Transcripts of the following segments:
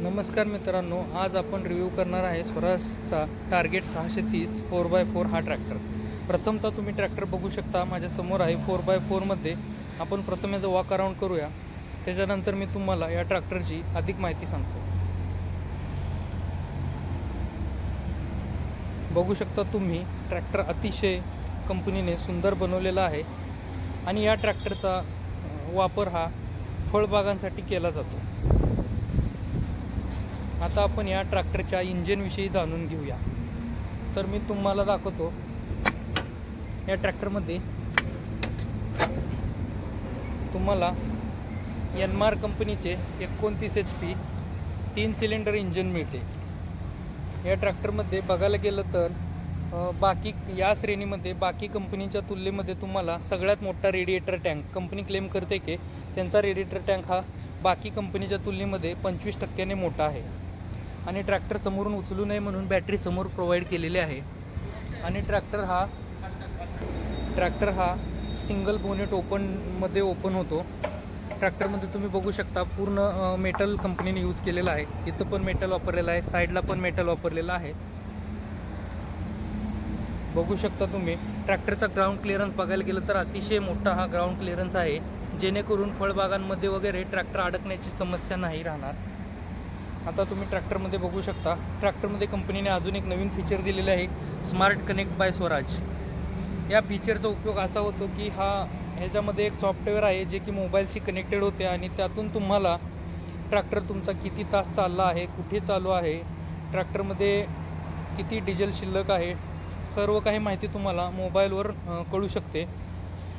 नमस्कार मित्रांनो, आज आपण रिव्ह्यू करणार आहे स्वराजचा टार्गेट 630 4x4 हा ट्रॅक्टर। प्रथमतः तुम्ही ट्रॅक्टर बघू शकता, माझ्यासमोर आहे। 4x4 मध्ये आपण प्रथम याचं वॉक अराउंड करूया, त्याच्यानंतर मी तुम्हाला या ट्रॅक्टरची अधिक माहिती सांगतो। बघू शकता तुम्ही, ट्रॅक्टर अतिशय कंपनीने सुंदर बनवलेला आहे आणि या ट्रॅक्टरचा वापर हा फळबागांसाठी केला जातो। आता आपण या ट्रॅक्टरच्या इंजिनविषयी जाणून घेऊया। तर मी तुम्हाला दाखवतो, या ट्रॅक्टरमध्ये तुम्हाला एनमार कंपनीचे 29 HP 3 सिलेंडर इंजिन मिळते। या ट्रॅक्टरमध्ये बघायला गेलं तर बाकी या श्रेणीमध्ये बाकी कंपनीच्या तुलनेमध्ये तुम्हाला सगळ्यात मोठा रेडिएटर टँक, कंपनी क्लेम करते की त्यांचा रेडिएटर टँक हा बाकी कंपनीच्या तुलनेमध्ये 25% मोठा आहे। आणि ट्रॅक्टर समोरून उचलू नये म्हणून बॅटरी समोर प्रोव्हाइड केलेली आहे। आणि ट्रॅक्टर हा सिंगल बोनेट मध्ये ओपन होतो। ट्रॅक्टरमध्ये तुम्ही बघू शकता, पूर्ण मेटल कंपनीने यूज केलेला आहे। इथं पण मेटल वापरलेलं आहे, साईडला पण मेटल वापरलेलं आहे। बघू शकता तुम्ही, ट्रॅक्टरचा ग्राउंड क्लिअरन्स बघायला गेलं तर अतिशय मोठा हा ग्राउंड क्लिअरन्स आहे, जेणेकरून फळबागांमध्ये वगैरे ट्रॅक्टर अडकण्याची समस्या नाही राहणार। आता तुम्ही ट्रॅक्टरमध्ये बघू शकता, ट्रॅक्टरमध्ये कंपनीने अजून एक नवीन फीचर दिलेले आहे, स्मार्ट कनेक्ट बाय स्वराज। या फीचरचा उपयोग असा होतो की ह्याच्यामध्ये एक सॉफ्टवेअर आहे जे की मोबाईलशी कनेक्टेड होते आणि त्यातून तुम्हाला ट्रॅक्टर तुमचा किती तास चालला आहे, कुठे चालू आहे, ट्रॅक्टरमध्ये किती डिझेल शिल्लक आहे, सर्व काही माहिती तुम्हाला मोबाईलवर कळू शकते।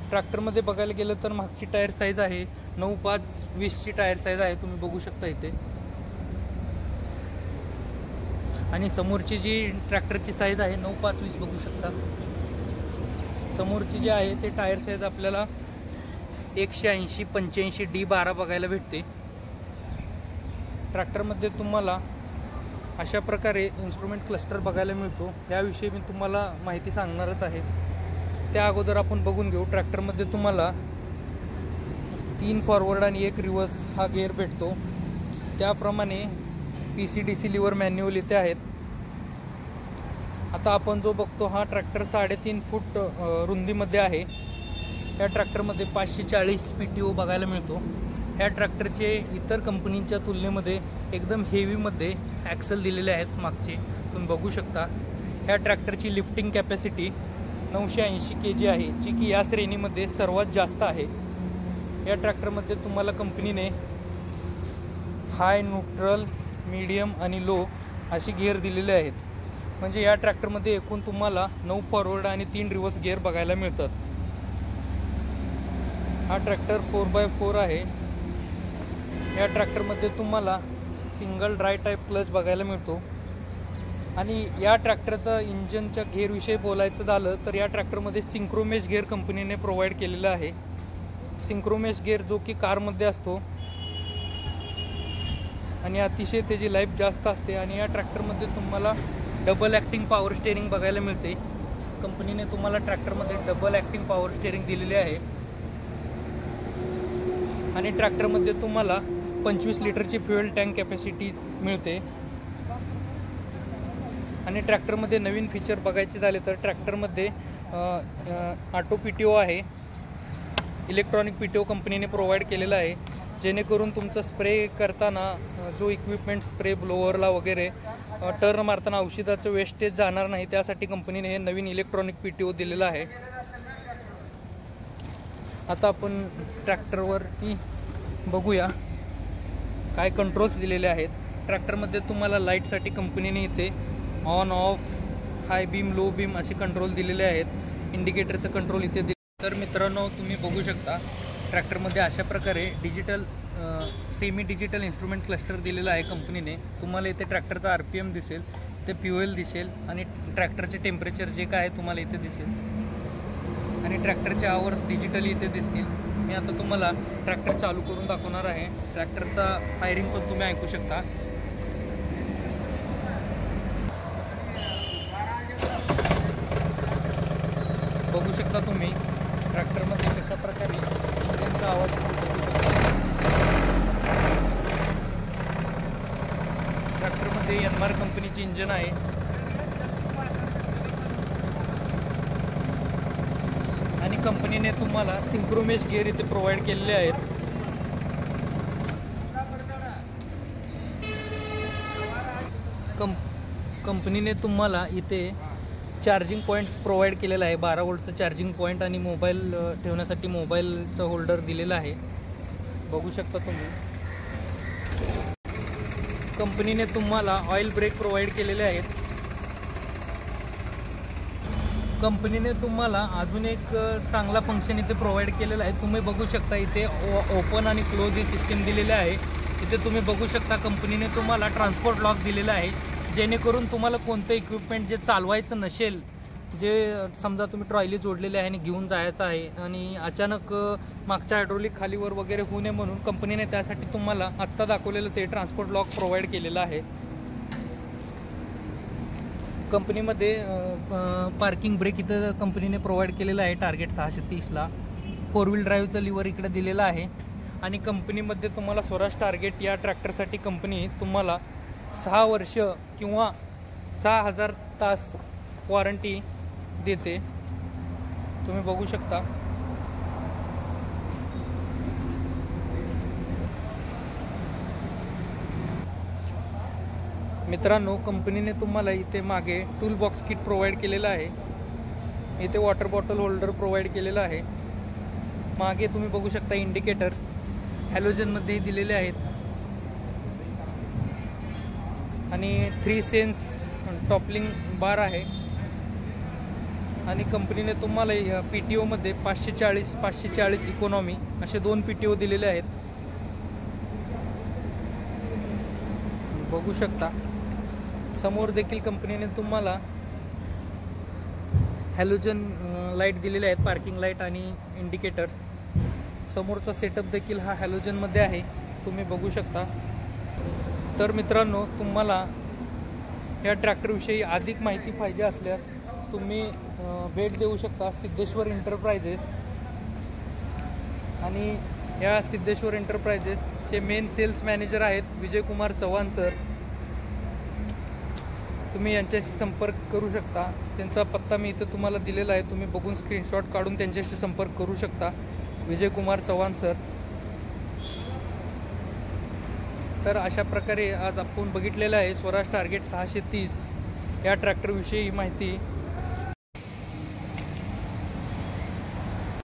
ट्रॅक्टरमध्ये बघायला गेलं तर मागची टायर साईज आहे 9.5-20ची टायर साईज आहे, तुम्ही बघू शकता इथे। आणि समोरची जी ट्रॅक्टरची साईज आहे 9.5-20 बघू शकता। समोरची जी आहे ते टायर साईज आपल्याला 180-85 D12 बघायला भेटते। ट्रॅक्टरमध्ये तुम्हाला अशा प्रकारे इन्स्ट्रुमेंट क्लस्टर बघायला मिळतो, याविषयी मी तुम्हाला माहिती सांगणारच आहे। त्या अगोदर आपण बघून घेऊ, ट्रॅक्टरमध्ये तुम्हाला 3 फॉरवर्ड आणि 1 रिव्हर्स हा गिअर भेटतो। त्याप्रमाणे PCDC लिव्हर मॅन्युअल इथे आहेत। आता आपण जो बघतो हा ट्रॅक्टर 3.5 फूट रुंदीमध्ये आहे। या ट्रॅक्टरमध्ये 540 PTO बघायला मिळतो। या ट्रॅक्टरचे इतर कंपनींच्या तुलनेमध्ये एकदम हेवीमध्ये ॲक्सल दिलेले आहेत मागचे, तुम्ही बघू शकता। या ट्रॅक्टरची लिफ्टिंग कॅपॅसिटी 980 kg आहे, जी की या श्रेणीमध्ये सर्वात जास्त आहे। या ट्रॅक्टरमध्ये तुम्हाला कंपनीने हाय, न्यूट्रल, मीडियम आणि लो अशी गिअर दिलेले आहेत। म्हणजे या ट्रॅक्टरमध्ये एकूण तुम्हाला 9 फॉरवर्ड आणि 3 रिव्हर्स गिअर बघायला मिळतात। हा ट्रॅक्टर 4x4 आहे। या ट्रॅक्टरमध्ये तुम्हाला सिंगल ड्राय टाईप क्लच बघायला मिळतो। आणि या ट्रॅक्टरचा इंजनच्या गिअरविषयी बोलायचं झालं तर या ट्रॅक्टरमध्ये सिंक्रोमेश गिअर कंपनीने प्रोव्हाइड केलेला आहे। सिंक्रोमेश गिअर जो की कारमध्ये असतो आणि अतिशय त्याची लाईफ जास्त असते। आणि या ट्रॅक्टरमध्ये तुम्हाला डबल ॲक्टिंग पॉवर स्टेअरिंग बघायला मिळते। कंपनीने तुम्हाला ट्रॅक्टरमध्ये डबल ॲक्टिंग पॉवर स्टेअरिंग दिलेले आहे। आणि ट्रॅक्टरमध्ये तुम्हाला 25 लिटरची फ्युएल टँक कॅपॅसिटी मिळते। आणि ट्रॅक्टरमध्ये नवीन फीचर बघायचे झाले तर ट्रॅक्टरमध्ये ऑटो PTO आहे, इलेक्ट्रॉनिक PTO कंपनीने प्रोव्हाइड केलेला आहे, जेणेकरून तुमचं स्प्रे करताना जो इक्विपमेंट स्प्रे ब्लोअरला वगैरे टर्न मारताना औषधाचं वेस्टेज जाणार नाही, त्यासाठी कंपनीने हे नवीन इलेक्ट्रॉनिक PTO दिलेला आहे। आता आपण ट्रॅक्टरवरती बघूया काय कंट्रोल्स दिलेले आहेत। ट्रॅक्टरमध्ये तुम्हाला लाईटसाठी कंपनीने इथे on, of, high beam, low beam असे कंट्रोल दिलेले आहेत। इंडिकेटरचं कंट्रोल इथे दिले। तर मित्रांनो, तुम्ही बघू शकता ट्रॅक्टरमध्ये अशा प्रकारे सेमी डिजिटल इन्स्ट्रुमेंट क्लस्टर दिलेला आहे कंपनीने। तुम्हाला इथे ट्रॅक्टरचा RPM दिसेल, ते फ्युएल दिसेल आणि ट्रॅक्टरचे टेम्परेचर जे काय आहे तुम्हाला इथे दिसेल। आणि ट्रॅक्टरचे आवर्स डिजिटली इथे दिसतील। मी आता तुम्हाला ट्रॅक्टर चालू करून दाखवणार आहे। ट्रॅक्टरचा फायरिंग पण तुम्ही ऐकू शकता। बघू शकता तुम्ही ट्रॅक्टरमध्ये कशा प्रकारे इंजिनचा आवाज ट्रॅक्टरमध्ये एनमार कंपनीचे इंजन आहे. आणि कंपनीने तुम्हाला सिंक्रोमेश गिअर इथे प्रोव्हाइड केलेले आहेत. कंपनीने तुम्हाला इथे चार्जिंग पॉईंट प्रोव्हाइड केलेला आहे. 12 वोल्टचं चार्जिंग पॉईंट आणि मोबाईल ठेवण्यासाठी मोबाईलचं होल्डर दिलेलं आहे. बघू शकता तुम्ही. कंपनीने तुम्हाला ऑइल ब्रेक प्रोव्हाइड केलेले आहेत. कंपनीने तुम्हाला अजून एक चांगला फंक्शन इथे प्रोव्हाइड केलेला आहे. तुम्ही बघू शकता इथे ओपन आणि क्लोज ही सिस्टीम दिलेली आहे. इथे तुम्ही बघू शकता कंपनीने तुम्हाला ट्रान्सपोर्ट लॉक दिलेला आहे, जेणेकरून तुम्हाला कोणतं इक्विपमेंट जे चालवायचं नसेल, जे समजा तुम्ही ट्रॉली जोडलेले आहे आणि घेऊन जायचं आहे आणि अचानक मागच्या हायड्रोलिक खालीवर वगैरे होऊ नये म्हणून कंपनीने त्यासाठी तुम्हाला आत्ता दाखवलेलं ते ट्रान्सपोर्ट लॉक प्रोव्हाइड केलेलं आहे. कंपनीमध्ये पार्किंग ब्रेक इथं कंपनीने प्रोव्हाइड केलेला आहे टार्गेट 630ला. 4 व्हील ड्राईव्हचं लिव्हर इकडे दिलेलं आहे. आणि कंपनीमध्ये तुम्हाला स्वराज टार्गेट या ट्रॅक्टरसाठी कंपनी तुम्हाला 6 वर्ष किंवा 6000 तास वॉरंटी देते. तुम्ही बघू शकता. मित्रांनो, कंपनीने तुम्हाला इथे मागे टूल बॉक्स किट प्रोव्हाइड केलेलं आहे. इथे वॉटर बॉटल होल्डर प्रोव्हाइड केलेलं आहे. मागे तुम्ही बघू शकता इंडिकेटर्स हॅलोजनमध्ये दिलेले आहेत. आणि 3 सेन्स टॉपलिंग बार आहे. आणि कंपनीने तुम्हाला PTOमध्ये 540 इकॉनॉमी असे 2 PTO दिलेले आहेत. बघू शकता. समोर देखील कंपनीने तुम्हाला हॅलोजन लाईट दिलेले आहेत, पार्किंग लाईट आणि इंडिकेटर्स. समोरचा सेटअप देखील हा हॅलोजनमध्ये आहे, तुम्ही बघू शकता. तर मित्रांनो, तुम्हाला या ट्रॅक्टरविषयी अधिक माहिती पाहिजे असल्यास तुम्ही भेट देऊ शकता सिद्धेश्वर एंटरप्राइजेस. आणि या सिद्धेश्वर एंटरप्राइजेसचे मेन सेल्स मॅनेजर आहेत विजयकुमार चव्हाण सर. तुम्ही यांच्याशी संपर्क करू शकता. त्यांचा पत्ता मी इथं तुम्हाला दिलेला आहे, तुम्ही बघून स्क्रीनशॉट काढून त्यांच्याशी संपर्क करू शकता. विजयकुमार चव्हाण सर. तर अशा प्रकारे आज आपण बघितलेलं आहे स्वराज टार्गेट 630 या ट्रॅक्टरविषयी माहिती.